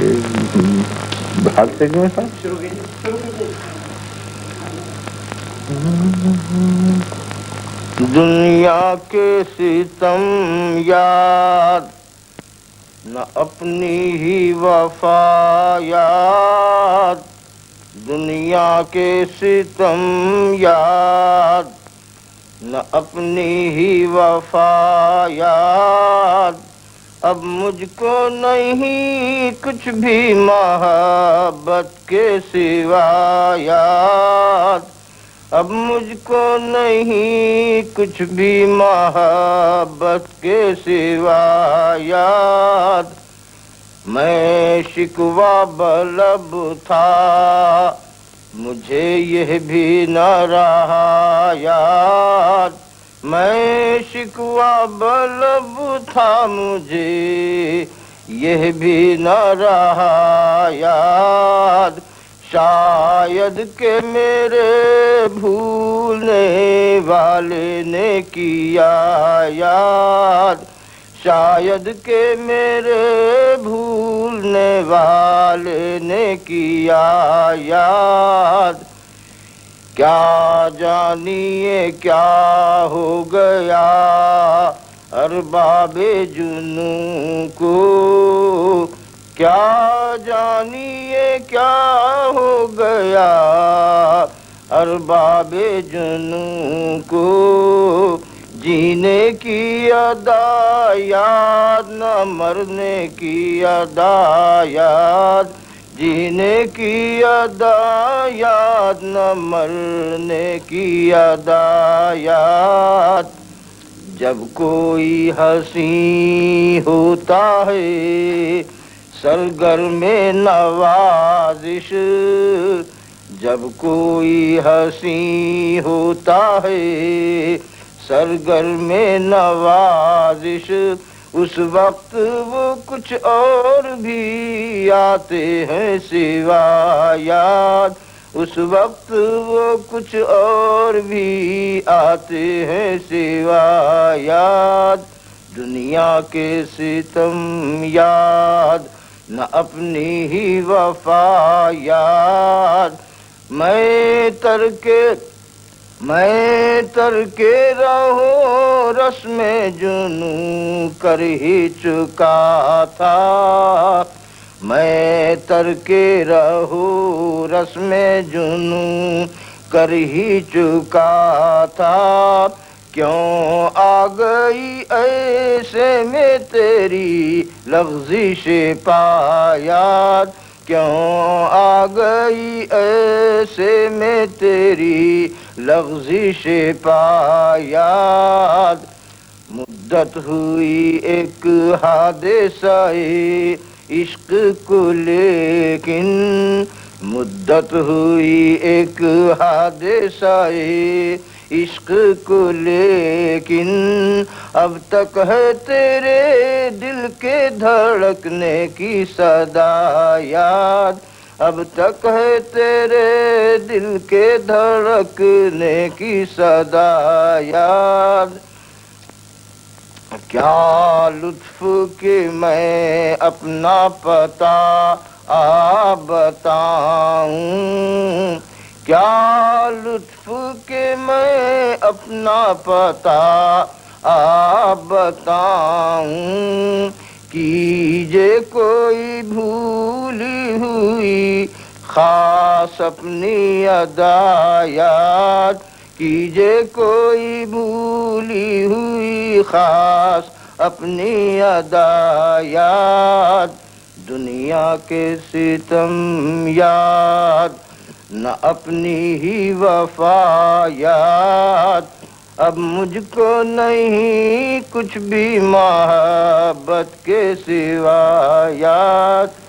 بھاگ سے کیوں تھا؟ دنیا کے ستم یاد نہ اپنی ہی وفا یاد، دنیا کے ستم یاد نہ اپنی ہی وفا یاد، اب مجھ کو نہیں کچھ بھی محبت کے سوا یاد، اب مجھ کو نہیں کچھ بھی محبت کے سوا یاد، میں شکوہ بلب تھا مجھے یہ بھی نہ رہا یاد، میں شکوہ بلب تھا مجھے یہ بھی نہ رہا یاد، شاید کہ میرے بھولنے والے نے کیا یاد، شاید کہ میرے بھولنے والے نے کیا یاد، کیا جانیے کیا ہو گیا ارباب جنوں کو، کیا جانیے کیا ہو گیا ارباب جنوں کو، جینے کی ادا یاد نہ مرنے کی ادا یاد، جینے کی ادا یاد نہ مرنے کی ادا یاد، جب کوئی حسین ہوتا ہے سرگرم نوازش، جب کوئی حسین ہوتا ہے سرگرم نوازش، اس وقت وہ کچھ اور بھی آتے ہیں سوا یاد، اس وقت وہ کچھ اور بھی آتے ہیں سوا یاد، دنیا کے ستم یاد نہ اپنی ہی وفا یاد، میں ترکے رہوں رسم جنوں کر ہی چکا تھا، میں ترکے رہوں رسم جنوں کر ہی چکا تھا، کیوں آ گئی ایسے میں تیری لغزش پا یاد، کیوں آ گئی ایسے میں تیری لغزش پا یاد، مدت ہوئی ایک حادثہ عشق کو لیکن، مدت ہوئی ایک حادثہ عشق کو لیکن، اب تک ہے تیرے دل کے دھڑکنے کی صدا یاد، اب تک ہے تیرے دل کے دھڑکنے کی صدا یاد، کیا لطف کہ میں اپنا پتہ بتاؤں، کیا لطف کہ میں اپنا پتہ بتاؤں، کیجے کوئی بھولی ہوئی خاص اپنی ادا یاد، کیجے کوئی بھولی ہوئی خاص اپنی ادا یاد، دنیا کے ستم یاد نہ اپنی ہی وفا یاد، اب مجھ کو نہیں کچھ بھی محبت کے سوا یاد،